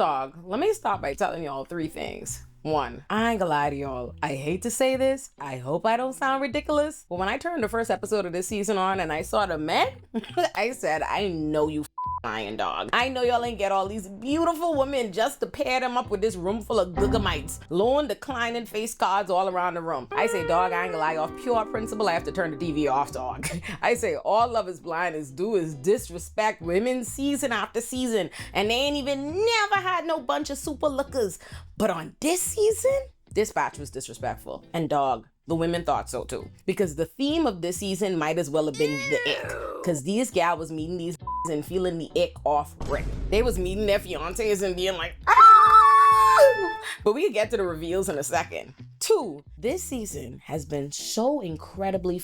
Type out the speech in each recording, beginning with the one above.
Dog, let me start by telling y'all 3 things. 1, I ain't gonna lie to y'all. I hate to say this. I hope I don't sound ridiculous. But when I turned the first episode of this season on and I saw the men, I said, I know you lying, dog. I know y'all ain't get all these beautiful women just to pair them up with this room full of gugamites. Lone declining face cards all around the room. I say, dog, I ain't gonna lie, off pure principle, I have to turn the TV off, dog. I say, all Love is Blind is do is disrespect women season after season. And they ain't even never had no bunch of super lookers. But on this season, this batch was disrespectful. And dog, the women thought so too. Because the theme of this season might as well have been the ick. Because these gal was meeting these and feeling the ick off rip. They was meeting their fiancés and being like, ah! But we can get to the reveals in a second. 2, this season has been so incredibly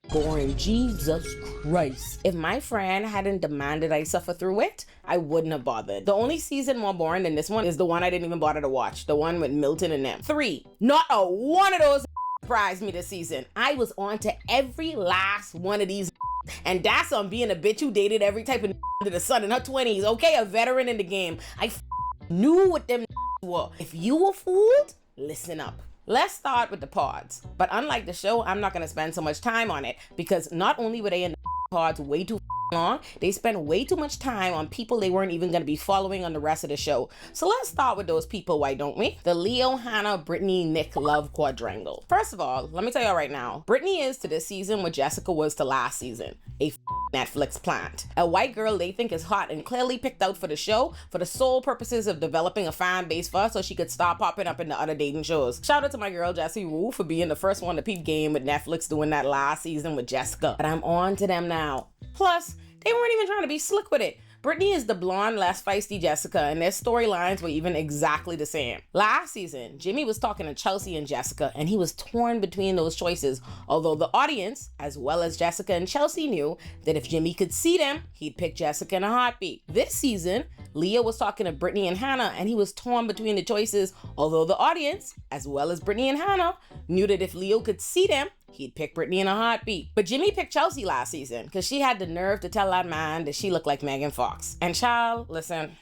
boring. Jesus Christ. If my friend hadn't demanded I suffer through it, I wouldn't have bothered. The only season more boring than this one is the one I didn't even bother to watch. The one with Milton and them. 3, not a one of those surprised me this season. I was on to every last one of these. And that's on being a bitch who dated every type of under the sun in her 20s. Okay, a veteran in the game. I knew what them were. If you were fooled, listen up. Let's start with the pods. But unlike the show, I'm not gonna spend so much time on it because not only were they in the pods way too long, they spent way too much time on people they weren't even gonna be following on the rest of the show. So let's start with those people, why don't we? The Leo, Hannah, Brittany, Nick love quadrangle. First of all, let me tell y'all right now, Brittany is to this season what Jessica was to last season, a Netflix plant. A white girl they think is hot and clearly picked out for the show for the sole purposes of developing a fan base for her so she could start popping up in the other dating shows. Shout out to my girl Jessie Wu for being the first one to peep game with Netflix doing that last season with Jessica. But I'm on to them now. Plus, they weren't even trying to be slick with it. Brittany is the blonde, less feisty Jessica, and their storylines were even exactly the same. Last season, Jimmy was talking to Chelsea and Jessica, and he was torn between those choices, although the audience, as well as Jessica and Chelsea, knew that if Jimmy could see them, he'd pick Jessica in a heartbeat. This season, Leo was talking to Brittany and Hannah, and he was torn between the choices, although the audience, as well as Brittany and Hannah, knew that if Leo could see them, he'd pick Brittany in a heartbeat. But Jimmy picked Chelsea last season because she had the nerve to tell that man that she looked like Megan Fox. And child, listen,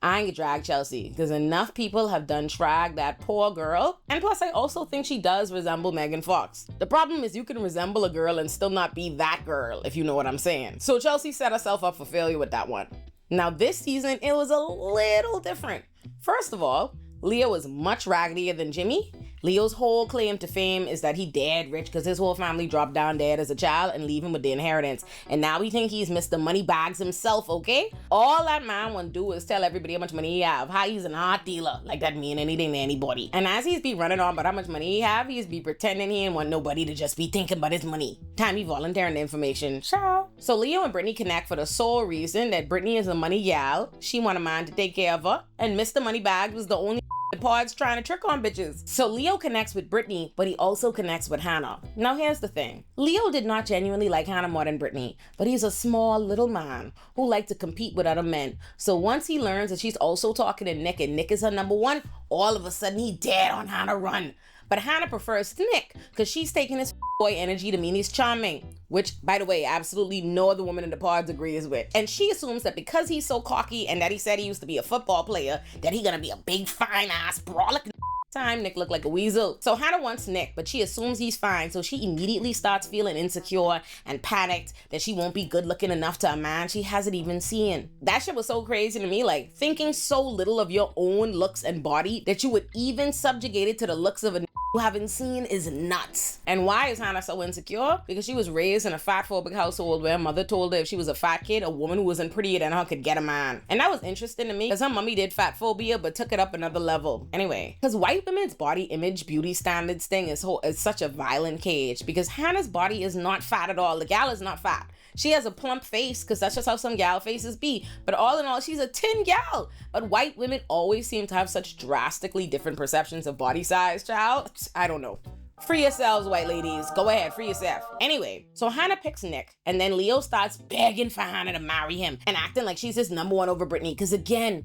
I ain't drag Chelsea because enough people have done drag that poor girl. And plus, I also think she does resemble Megan Fox. The problem is you can resemble a girl and still not be that girl, if you know what I'm saying. So Chelsea set herself up for failure with that one. Now this season, it was a little different. First of all, Leo was much raggedier than Jimmy. Leo's whole claim to fame is that he dead rich because his whole family dropped down dead as a child and leave him with the inheritance. And now he think he's Mr. Moneybags himself, okay? All that man want to do is tell everybody how much money he have, how he's an art dealer. Like that mean anything to anybody. And as he's be running on about how much money he have, he's be pretending he ain't want nobody to just be thinking about his money. Time he volunteering the information. Ciao. So Leo and Brittany connect for the sole reason that Brittany is a money gal. She want a man to take care of her. And Mr. Moneybags was the only the pods trying to trick on bitches. So Leo connects with Brittany, but he also connects with Hannah. Now here's the thing. Leo did not genuinely like Hannah more than Brittany, but he's a small little man who liked to compete with other men. So once he learns that she's also talking to Nick and Nick is her number one, all of a sudden he dead on Hannah run. But Hannah prefers Nick because she's taking his boy energy to mean he's charming, which, by the way, absolutely no other woman in the pods agrees with. And she assumes that because he's so cocky and that he said he used to be a football player, that he gonna be a big, fine-ass, brolic time. Nick looked like a weasel. So Hannah wants Nick, but she assumes he's fine, so she immediately starts feeling insecure and panicked that she won't be good looking enough to a man she hasn't even seen. That shit was so crazy to me, like thinking so little of your own looks and body that you would even subjugate it to the looks of a you haven't seen is nuts. And why is Hannah so insecure? Because she was raised in a fat-phobic household where her mother told her if she was a fat kid, a woman who wasn't prettier than her could get a man. And that was interesting to me because her mommy did fat phobia but took it up another level. Anyway, because white women's body image beauty standards thing is such a violent cage because Hannah's body is not fat at all. The gal is not fat. She has a plump face because that's just how some gal faces be. But all in all, she's a thin gal. But white women always seem to have such drastically different perceptions of body size, child. I don't know. Free yourselves, white ladies. Go ahead, free yourself. Anyway, so Hannah picks Nick, and then Leo starts begging for Hannah to marry him and acting like she's his number one over Brittany. Because again,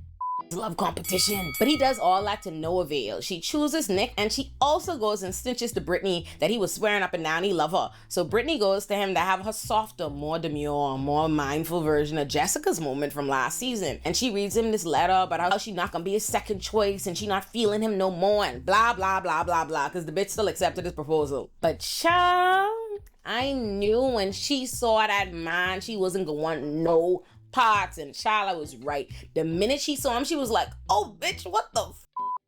love competition. But he does all that to no avail. She chooses Nick, and she also goes and snitches to Brittany that he was swearing up and down he loved her. So Brittany goes to him to have her softer, more demure, more mindful version of Jessica's moment from last season. And she reads him this letter about how she not gonna be his second choice and she not feeling him no more and blah, blah, blah, blah, blah, because the bitch still accepted his proposal. But child, I knew when she saw that man, she wasn't gonna want no parts, and child, I was right. The minute she saw him, she was like, oh, bitch, what the f?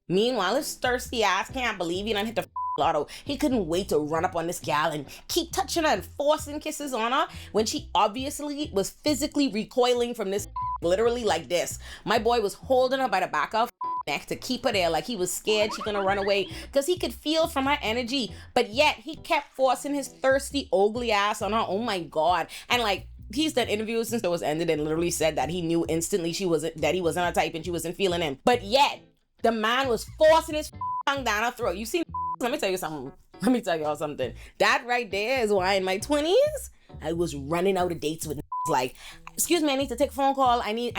Meanwhile, his thirsty ass can't believe he done hit the lotto. He couldn't wait to run up on this gal and keep touching her and forcing kisses on her when she obviously was physically recoiling from this literally like this. My boy was holding her by the back of her neck to keep her there like he was scared she's gonna run away because he could feel from her energy, but yet he kept forcing his thirsty, ugly ass on her. Oh my God. And like, he's done interviews since it was ended and literally said that he knew instantly that he wasn't her type and she wasn't feeling him. But yet, the man was forcing his tongue down her throat. You see, let me tell you something. Let me tell y'all something. That right there is why in my 20s, I was running out of dates with like, excuse me, I need to take a phone call. I need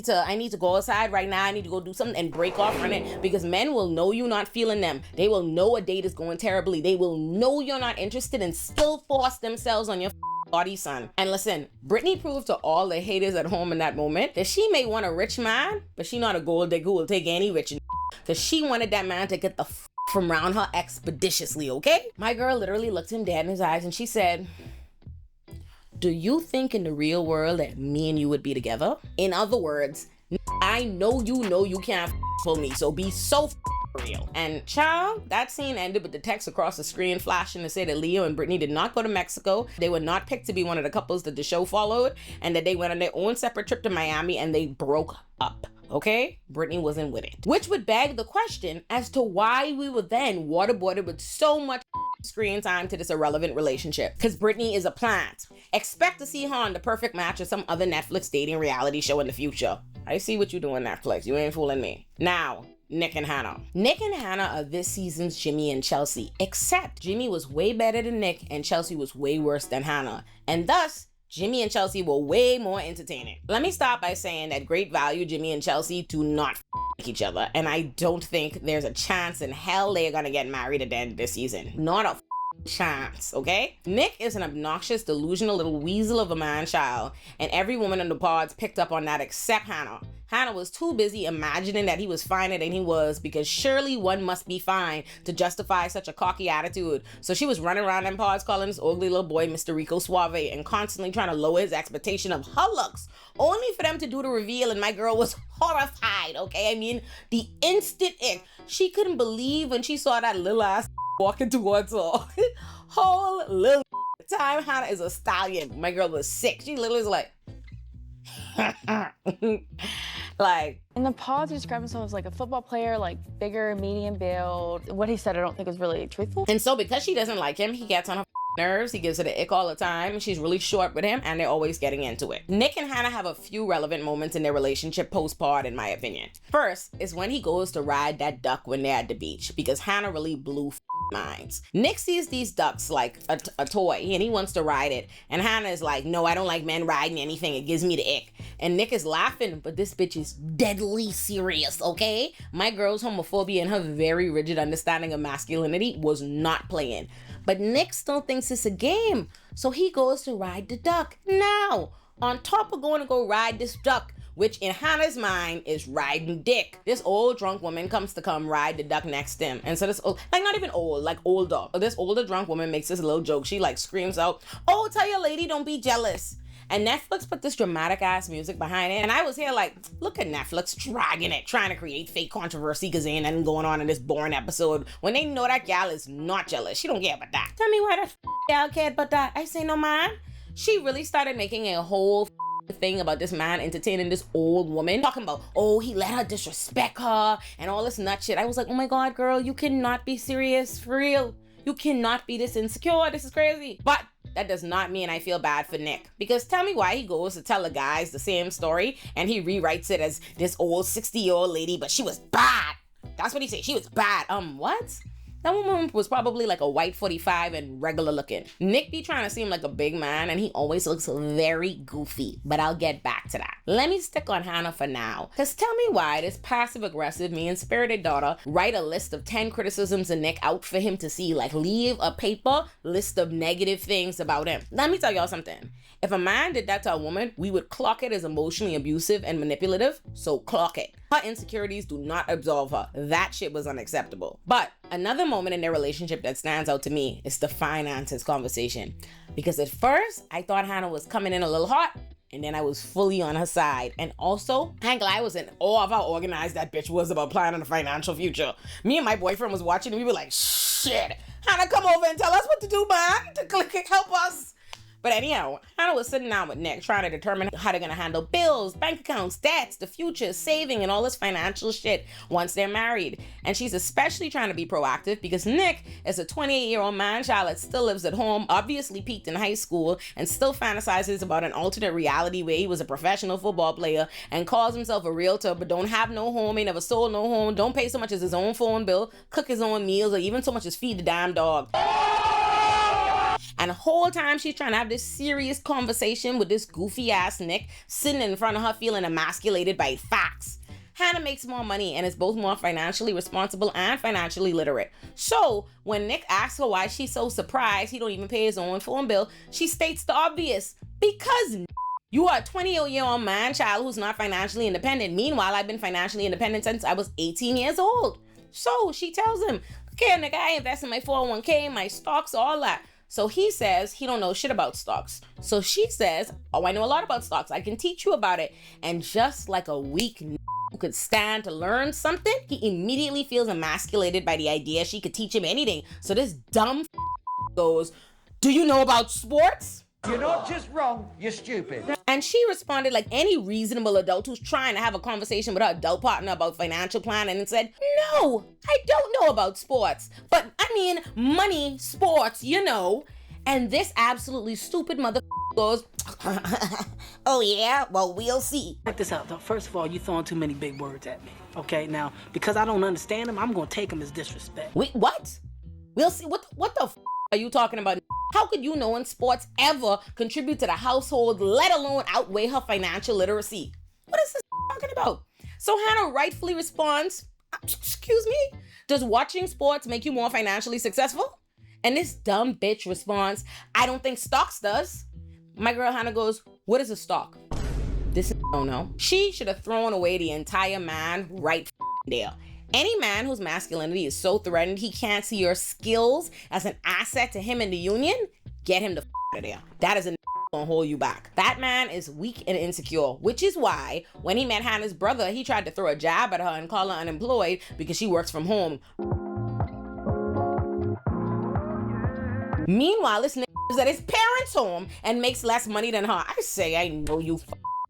to go outside right now. I need to go do something and break off running, because men will know you not feeling them. They will know a date is going terribly. They will know you're not interested and still force themselves on your body, son. And listen, Brittany proved to all the haters at home in that moment that she may want a rich man, but she not a gold digger who will take any rich, because she wanted that man to get the from around her expeditiously, okay? My girl literally looked him dead in his eyes and she said, do you think in the real world that me and you would be together? In other words, I know you can't pull me, so be so real. And child, that scene ended with the text across the screen flashing to say that Leo and Brittany did not go to Mexico. They were not picked to be one of the couples that the show followed, and that they went on their own separate trip to Miami and they broke up. Okay? Brittany wasn't with it. Which would beg the question as to why we were then waterboarded with so much screen time to this irrelevant relationship. Because Brittany is a plant. Expect to see her on The Perfect Match or some other Netflix dating reality show in the future. I see what you're doing, Netflix. You ain't fooling me. Now, Nick and Hannah. Nick and Hannah are this season's Jimmy and Chelsea, except Jimmy was way better than Nick and Chelsea was way worse than Hannah. And thus, Jimmy and Chelsea were way more entertaining. Let me start by saying that great value Jimmy and Chelsea do not each other, and I don't think there's a chance in hell they're gonna get married at the end of this season. Not a chance, okay? Nick is an obnoxious, delusional little weasel of a man-child, and every woman in the pods picked up on that except Hannah. Hannah was too busy imagining that he was finer than he was, because surely one must be fine to justify such a cocky attitude. So she was running around them pods calling this ugly little boy Mr. Rico Suave and constantly trying to lower his expectation of her looks, only for them to do the reveal, and my girl was horrified, okay? I mean, the instant ick. She couldn't believe when she saw that little ass walking towards her. Whole little time Hannah is a stallion. My girl was sick. She literally was like, like, in the pods, he described himself as like a football player, like bigger, medium build. What he said, I don't think was really truthful. And so because she doesn't like him, he gets on her nerves. He gives her the ick all the time. She's really short with him, and they're always getting into it. Nick and Hannah have a few relevant moments in their relationship post-pod, in my opinion. First is when he goes to ride that duck when they're at the beach, because Hannah really blew minds. Nick sees these ducks like a toy, and he wants to ride it, and Hannah is like, no, I don't like men riding anything, it gives me the ick. And Nick is laughing, but this bitch is deadly serious, okay? My girl's homophobia and her very rigid understanding of masculinity was not playing. But Nick still thinks it's a game, so he goes to ride the duck. Now, on top of going to go ride this duck, which in Hannah's mind is riding dick, this old drunk woman comes to come ride the duck next to him. And so this old, like not even old, like older. This older drunk woman makes this little joke. She like screams out, oh, tell your lady don't be jealous. And Netflix put this dramatic ass music behind it. And I was here like, look at Netflix dragging it, trying to create fake controversy because ain't nothing going on in this boring episode when they know that gal is not jealous. She don't care about that. Tell me why that gal cared about that. I say no, man. She really started making a whole thing about this man entertaining this old woman, talking about, oh, he let her disrespect her and all this nut shit. I was like, oh my God, girl, you cannot be serious, for real. You cannot be this insecure. This is crazy. But that does not mean I feel bad for Nick, because tell me why he goes to tell the guys the same story and he rewrites it as this old 60-year-old lady, but she was bad. That's what he said. She was bad. What? That woman was probably like a white 45 and regular looking. Nick be trying to seem like a big man and he always looks very goofy, but I'll get back to that. Let me stick on Hannah for now, because tell me why this passive-aggressive, mean-spirited daughter write a list of 10 criticisms of Nick out for him to see, like leave a paper list of negative things about him. Let me tell y'all something. If a man did that to a woman, we would clock it as emotionally abusive and manipulative, so clock it. Her insecurities do not absolve her. That shit was unacceptable. But another moment in their relationship that stands out to me is the finances conversation. Because at first, I thought Hannah was coming in a little hot, and then I was fully on her side. And also, I was in awe of how organized that bitch was about planning a financial future. Me and my boyfriend was watching, and we were like, shit, Hannah, come over and tell us what to do, man, to help us. But anyhow, Hannah was sitting down with Nick trying to determine how they're gonna handle bills, bank accounts, debts, the future, saving, and all this financial shit once they're married. And she's especially trying to be proactive because Nick is a 28-year-old man-child that still lives at home, obviously peaked in high school, and still fantasizes about an alternate reality where he was a professional football player and calls himself a realtor but don't have no home, ain't never sold no home, don't pay so much as his own phone bill, cook his own meals, or even so much as feed the damn dog. And the whole time she's trying to have this serious conversation with this goofy ass Nick sitting in front of her feeling emasculated by facts. Hannah makes more money and is both more financially responsible and financially literate. So when Nick asks her why she's so surprised he don't even pay his own phone bill, she states the obvious. Because you are a 20-year-old man-child who's not financially independent. Meanwhile, I've been financially independent since I was 18 years old. So she tells him, okay, Nick, I invest in my 401k, my stocks, all that. So he says he don't know shit about stocks. So she says, oh, I know a lot about stocks. I can teach you about it. And just like a weak who could stand to learn something, he immediately feels emasculated by the idea she could teach him anything. So this dumb goes, do you know about sports? You're not just wrong, you're stupid. And she responded like any reasonable adult who's trying to have a conversation with her adult partner about financial planning and said, no, I don't know about sports. But I mean, money, sports, you know. And this absolutely stupid mother goes, oh yeah, well, we'll see. Check this out, though. First of all, you're throwing too many big words at me. Okay, now, because I don't understand them, I'm going to take them as disrespect. Wait, what? We'll see. What the are you talking about? How could you know in sports ever contribute to the household, let alone outweigh her financial literacy? What is this talking about? So Hannah rightfully responds, excuse me, does watching sports make you more financially successful? And this dumb bitch responds, I don't think stocks does. My girl Hannah goes, what is a stock? This don't know. She should have thrown away the entire man right there. Any man whose masculinity is so threatened he can't see your skills as an asset to him in the union, get him the out of there. That is gonna hold you back. That man is weak and insecure, which is why when he met Hannah's brother, he tried to throw a jab at her and call her unemployed because she works from home. Meanwhile, this nigga is at his parents' home and makes less money than her. I say, I know you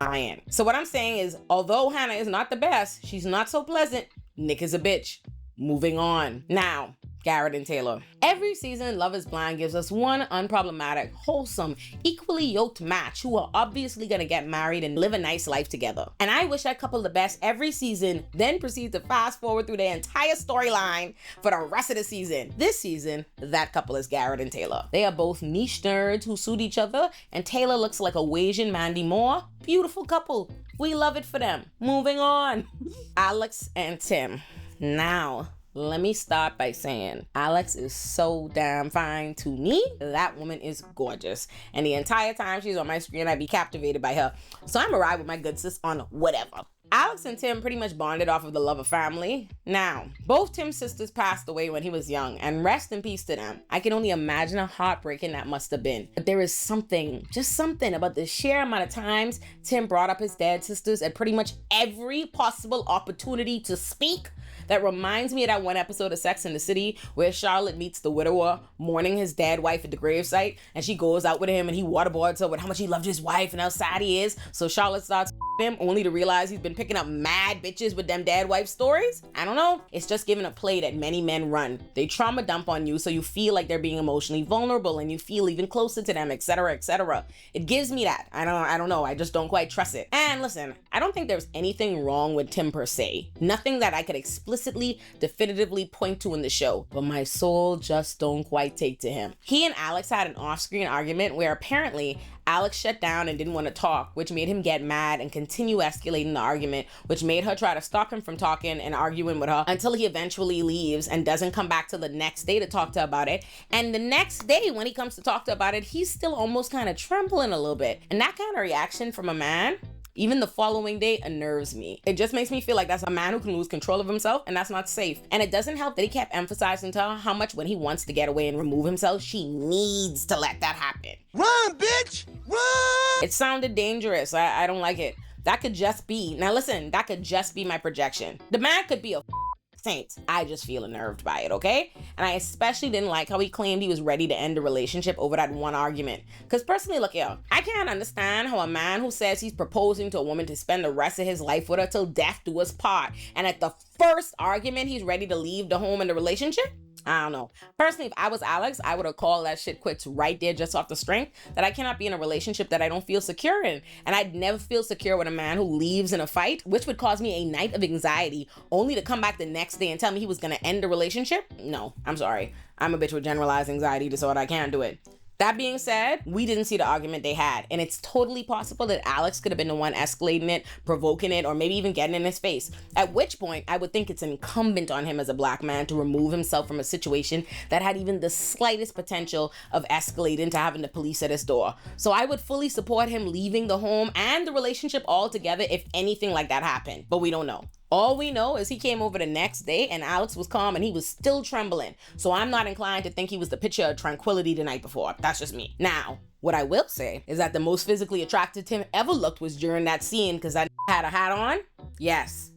lying. So what I'm saying is, although Hannah is not the best, she's not so pleasant. Nick is a bitch. Moving on. Now, Garrett and Taylor. Every season, Love is Blind gives us one unproblematic, wholesome, equally yoked match who are obviously gonna get married and live a nice life together. And I wish that couple the best every season, then proceed to fast forward through their entire storyline for the rest of the season. This season, that couple is Garrett and Taylor. They are both niche nerds who suit each other, and Taylor looks like a Wasian Mandy Moore. Beautiful couple. We love it for them. Moving on. Alex and Tim. Now, let me start by saying Alex is so damn fine to me. That woman is gorgeous. And the entire time she's on my screen, I be captivated by her. So I'm a ride with my good sis on whatever. Alex and Tim pretty much bonded off of the love of family. Now, both Tim's sisters passed away when he was young, and rest in peace to them. I can only imagine how heartbreaking that must have been. But there is something, just something about the sheer amount of times Tim brought up his dead sisters at pretty much every possible opportunity to speak that reminds me of that one episode of Sex and the City where Charlotte meets the widower mourning his dead wife at the gravesite, and she goes out with him and he waterboards her with how much he loved his wife and how sad he is. So Charlotte starts him only to realize he's been picking up mad bitches with them dad wife stories? I don't know. It's just giving a play that many men run. They trauma dump on you so you feel like they're being emotionally vulnerable and you feel even closer to them, etc., etc. It gives me that. I don't know. I just don't quite trust it. And listen, I don't think there's anything wrong with Tim per se. Nothing that I could explicitly, definitively point to in the show, but my soul just don't quite take to him. He and Alex had an off-screen argument where apparently Alex shut down and didn't want to talk, which made him get mad and continue escalating the argument, which made her try to stop him from talking and arguing with her until he eventually leaves and doesn't come back till the next day to talk to her about it. And the next day when he comes to talk to her about it, he's still almost kind of trembling a little bit. And that kind of reaction from a man, even the following day, unnerves me. It just makes me feel like that's a man who can lose control of himself, and that's not safe. And it doesn't help that he kept emphasizing to her how much when he wants to get away and remove himself, she needs to let that happen. Run, bitch! Run! It sounded dangerous. I don't like it. That could just be, now listen, that could just be my projection. The man could be a saint. I just feel unnerved by it, okay? And I especially didn't like how he claimed he was ready to end the relationship over that one argument. Because personally, look, yo, I can't understand how a man who says he's proposing to a woman to spend the rest of his life with her till death do us part, and at the first argument, he's ready to leave the home and the relationship? I don't know. Personally, if I was Alex, I would have called that shit quits right there just off the strength that I cannot be in a relationship that I don't feel secure in. And I'd never feel secure with a man who leaves in a fight, which would cause me a night of anxiety, only to come back the next day and tell me he was gonna end the relationship. No, I'm sorry. I'm a bitch with generalized anxiety disorder. I can't do it. That being said, we didn't see the argument they had, and it's totally possible that Alex could have been the one escalating it, provoking it, or maybe even getting in his face. At which point, I would think it's incumbent on him as a black man to remove himself from a situation that had even the slightest potential of escalating to having the police at his door. So I would fully support him leaving the home and the relationship altogether if anything like that happened, but we don't know. All we know is he came over the next day and Alex was calm and he was still trembling. So I'm not inclined to think he was the picture of tranquility the night before. That's just me. Now, what I will say is that the most physically attractive Tim ever looked was during that scene because that had a hat on. Yes,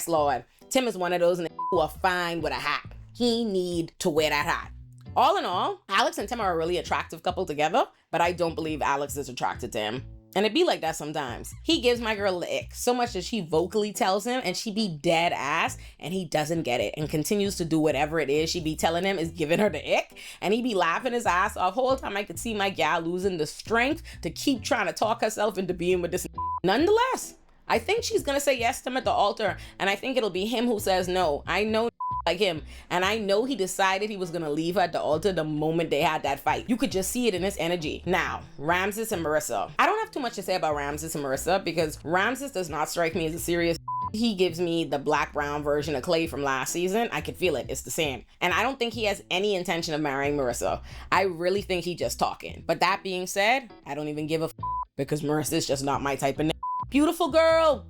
Lord. Tim is one of those who are fine with a hat. He need to wear that hat. All in all, Alex and Tim are a really attractive couple together, but I don't believe Alex is attracted to him. And it be like that sometimes. He gives my girl the ick so much that she vocally tells him and she be dead ass and he doesn't get it and continues to do whatever it is she be telling him is giving her the ick, and he be laughing his ass off. Whole time I could see my gal losing the strength to keep trying to talk herself into being with this. Nonetheless, I think she's gonna say yes to him at the altar, and I think it'll be him who says no. I know like him, and I know he decided he was gonna leave her at the altar the moment they had that fight. You could just see it in his energy. Now, Ramses and Marissa. I don't have too much to say about Ramses and Marissa because Ramses does not strike me as a serious. He gives me the black-brown version of Clay from last season. I could feel it. It's the same. And I don't think he has any intention of marrying Marissa. I really think he's just talking. But that being said, I don't even give a because Marissa's just not my type of beautiful girl,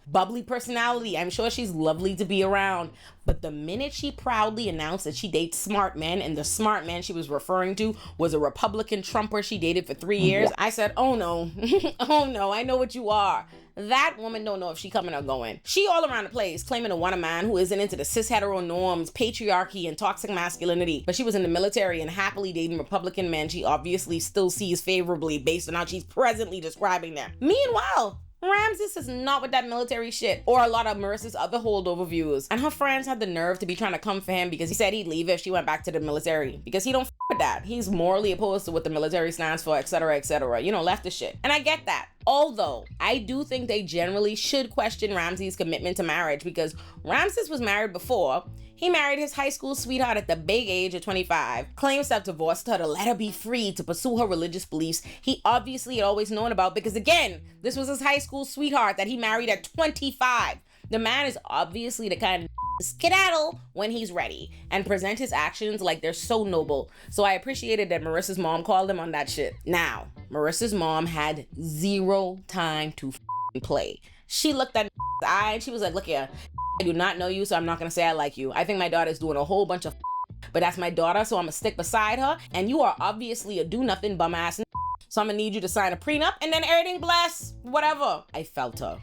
bubbly personality. I'm sure she's lovely to be around. But the minute she proudly announced that she dates smart men, and the smart man she was referring to was a Republican Trumper she dated for 3 years, I said, oh no, oh no, I know what you are. That woman don't know if she coming or going. She all around the place claiming to want a man who isn't into the cis hetero norms, patriarchy, and toxic masculinity, but she was in the military and happily dating Republican men she obviously still sees favorably based on how she's presently describing them. Meanwhile, Ramses is not with that military shit or a lot of Marissa's other holdover views. And her friends had the nerve to be trying to come for him because he said he'd leave if she went back to the military because he don't with that. He's morally opposed to what the military stands for, etc., etc. You know, leftist shit. And I get that. Although, I do think they generally should question Ramses' commitment to marriage because Ramses was married before. He married his high school sweetheart at the big age of 25, claims to have divorced her to let her be free to pursue her religious beliefs he obviously had always known about because, again, this was his high school sweetheart that he married at 25. The man is obviously the kind of skedaddle when he's ready and present his actions like they're so noble. So I appreciated that Marissa's mom called him on that shit. Now, Marissa's mom had zero time to play. She looked at his eye and she was like, look here, I do not know you, so I'm not gonna say I like you. I think my daughter's doing a whole bunch of but that's my daughter, so I'm gonna stick beside her, and you are obviously a do-nothing bum-ass so I'm gonna need you to sign a prenup and then everything bless, whatever. I felt her.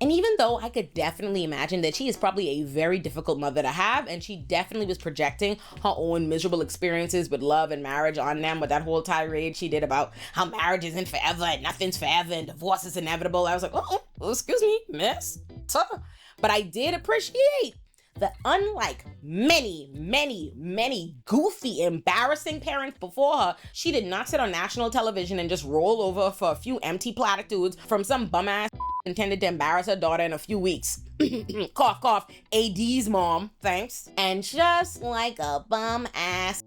And even though I could definitely imagine that she is probably a very difficult mother to have, and she definitely was projecting her own miserable experiences with love and marriage on them with that whole tirade she did about how marriage isn't forever and nothing's forever and divorce is inevitable. I was like, oh, excuse me, miss. But I did appreciate that unlike many goofy, embarrassing parents before her, she did not sit on national television and just roll over for a few empty platitudes from some bum-ass intended to embarrass her daughter in a few weeks. Cough, cough, AD's mom, thanks. And just like a bum-ass,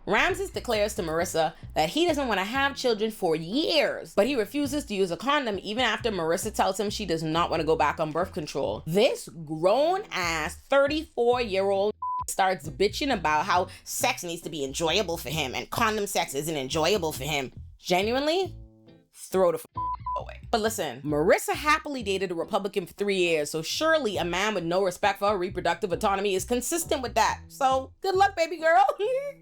Ramses declares to Marissa that he doesn't want to have children for years, but he refuses to use a condom even after Marissa tells him she does not want to go back on birth control. This grown-ass 34-year-old starts bitching about how sex needs to be enjoyable for him and condom sex isn't enjoyable for him. Genuinely, throw the away. But listen, Marissa happily dated a Republican for 3 years, so surely a man with no respect for her reproductive autonomy is consistent with that. So good luck, baby girl.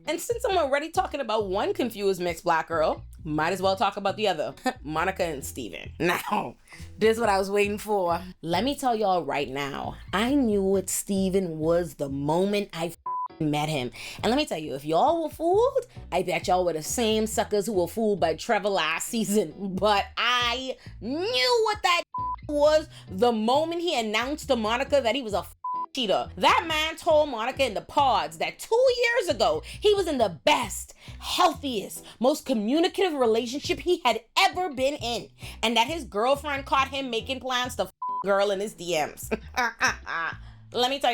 And since I'm already talking about one confused mixed black girl, might as well talk about the other, Monica and Steven. Now, this is what I was waiting for. Let me tell y'all right now, I knew what Steven was the moment I met him. And let me tell you, if y'all were fooled, I bet y'all were the same suckers who were fooled by Trevor last season. But I knew what that was the moment he announced to Monica that he was a cheater. That man told Monica in the pods that 2 years ago, he was in the best, healthiest, most communicative relationship he had ever been in. And that his girlfriend caught him making plans to girl in his DMs. Let me tell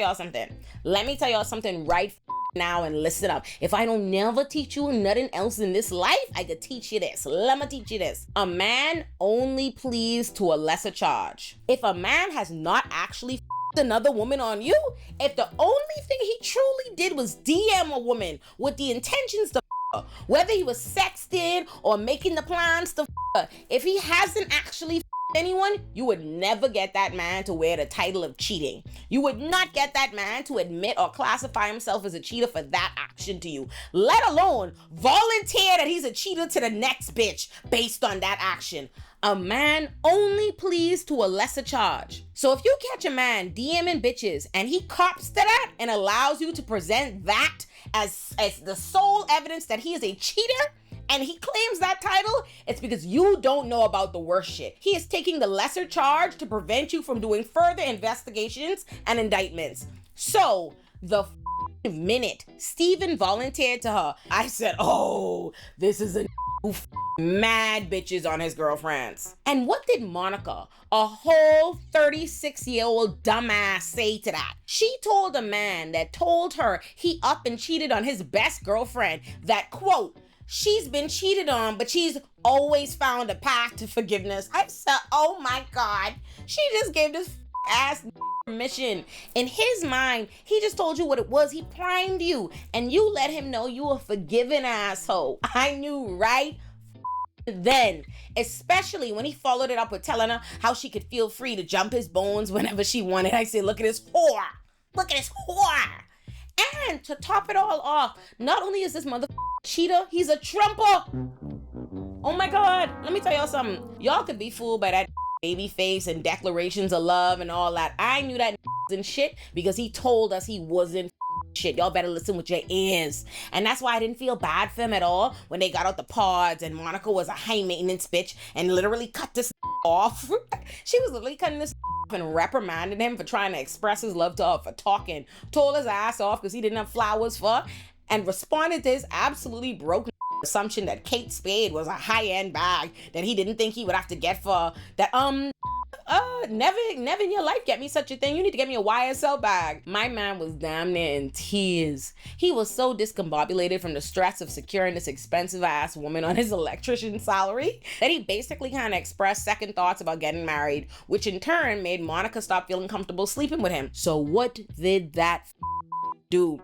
y'all something right now and listen up. If I don't never teach you nothing else in this life, I could teach you this. Let me teach you this. A man only pleads to a lesser charge. If a man has not actually another woman on you, if the only thing he truly did was DM a woman with the intentions to her, whether he was sexting or making the plans to her, if he hasn't actually anyone, you would never get that man to wear the title of cheating. You would not get that man to admit or classify himself as a cheater for that action to you, let alone volunteer that he's a cheater to the next bitch based on that action. A man only pleads to a lesser charge. So if you catch a man DMing bitches and he cops to that and allows you to present that as the sole evidence that he is a cheater, and he claims that title, it's because you don't know about the worst shit. He is taking the lesser charge to prevent you from doing further investigations and indictments. So, the minute Steven volunteered to her, I said, oh, this is a mad bitches on his girlfriends. And what did Monica, a whole 36-year-old dumbass, say to that? She told a man that told her he up and cheated on his best girlfriend that, quote, she's been cheated on, but she's always found a path to forgiveness. I said, oh my God, she just gave this ass permission. In his mind, he just told you what it was. He primed you, and you let him know you a forgiving asshole. I knew right then, especially when he followed it up with telling her how she could feel free to jump his bones whenever she wanted. I said, look at this whore. Look at this whore. And to top it all off, not only is this mother cheater, he's a trumper. Oh my God, let me tell y'all something. Y'all could be fooled by that baby face and declarations of love and all that. I knew that and shit because he told us he wasn't shit. Y'all better listen with your ears. And that's why I didn't feel bad for him at all when they got out the pods and Monica was a high maintenance bitch and literally cut this off. She was literally cutting this and reprimanded him for trying to express his love to her for talking, told his ass off because he didn't have flowers for her, and responded to his absolutely broken assumption that Kate Spade was a high-end bag that he didn't think he would have to get for that. Never in your life get me such a thing. You need to get me a YSL bag. My man was damn near in tears. He was so discombobulated from the stress of securing this expensive ass woman on his electrician salary that he basically kind of expressed second thoughts about getting married, which in turn made Monica stop feeling comfortable sleeping with him. So what did that do?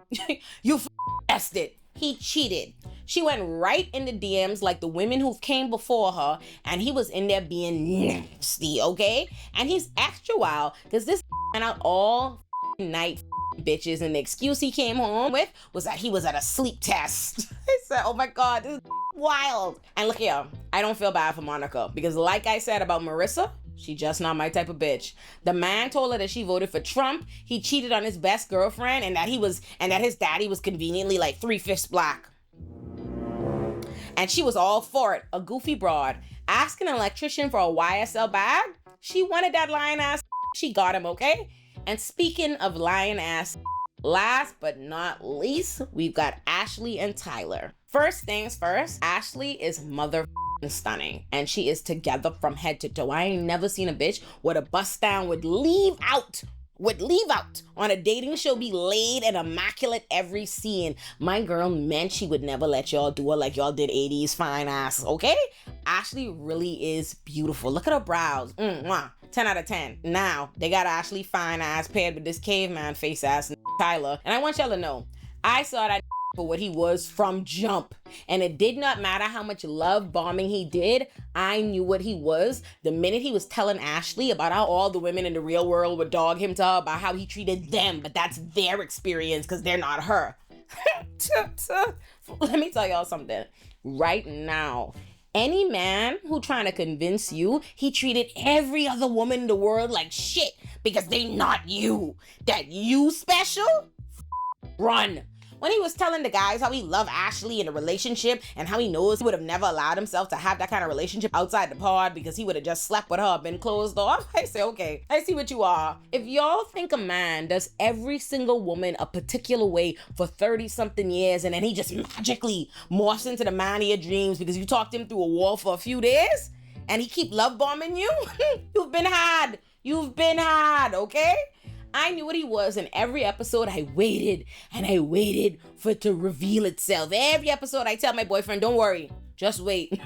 You guessed it. He cheated. She went right in the DMs like the women who came before her, and he was in there being nasty, okay? And he's extra wild because this went out all night bitches, and the excuse he came home with was that he was at a sleep test. I said, oh my God, this is wild. And look here, I don't feel bad for Monica because like I said about Marissa, She just not my type of bitch. The man told her that she voted for Trump. He cheated on his best girlfriend and that his daddy was conveniently like 3/5 black. And she was all for it. A goofy broad. Asking an electrician for a YSL bag? She wanted that lying ass. She got him, okay? And speaking of lying ass, last but not least, we've got Ashley and Tyler. First things first, Ashley is mother stunning, and she is together from head to toe. I ain't never seen a bitch with a bust down would leave out on a dating show, be laid and immaculate every scene. My girl meant she would never let y'all do her like y'all did 80s fine ass, okay? Ashley really is beautiful. Look at her brows. 10 out of 10. Now, they got Ashley fine ass paired with this caveman face ass Tyler. And I want y'all to know, I saw that for what he was from jump. And it did not matter how much love bombing he did. I knew what he was. The minute he was telling Ashley about how all the women in the real world would dog him to her, about how he treated them, but that's their experience because they're not her. Let me tell y'all something. Right now, any man who trying to convince you he treated every other woman in the world like shit because they not you, that you special, run. When he was telling the guys how he loved Ashley in a relationship and how he knows he would have never allowed himself to have that kind of relationship outside the pod because he would have just slept with her, been closed off, I say, okay, I see what you are. If y'all think a man does every single woman a particular way for 30-something years and then he just magically morphs into the man of your dreams because you talked him through a wall for a few days and he keep love bombing you, you've been had, okay? I knew what he was in every episode. I waited for it to reveal itself. Every episode I tell my boyfriend, don't worry, just wait.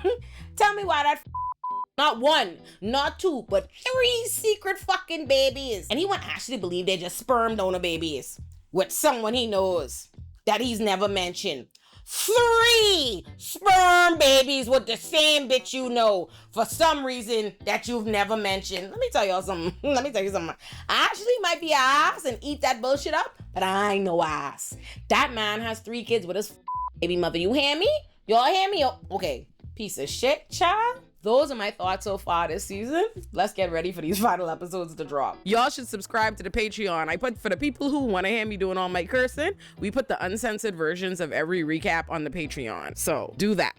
Tell me why that not one, not two, but 3 secret fucking babies. And he want Ashley to believe they're just sperm donor babies with someone he knows that he's never mentioned. 3 sperm babies with the same bitch you know for some reason that you've never mentioned. Let me tell you something. Ashley might be an ass and eat that bullshit up, but I ain't no ass. That man has 3 kids with his baby mother. You hear me? Y'all hear me? Okay. Piece of shit, child. Those are my thoughts so far this season. Let's get ready for these final episodes to drop. Y'all should subscribe to the Patreon. I put, for the people who want to hear me doing all my cursing, we put the uncensored versions of every recap on the Patreon. So do that.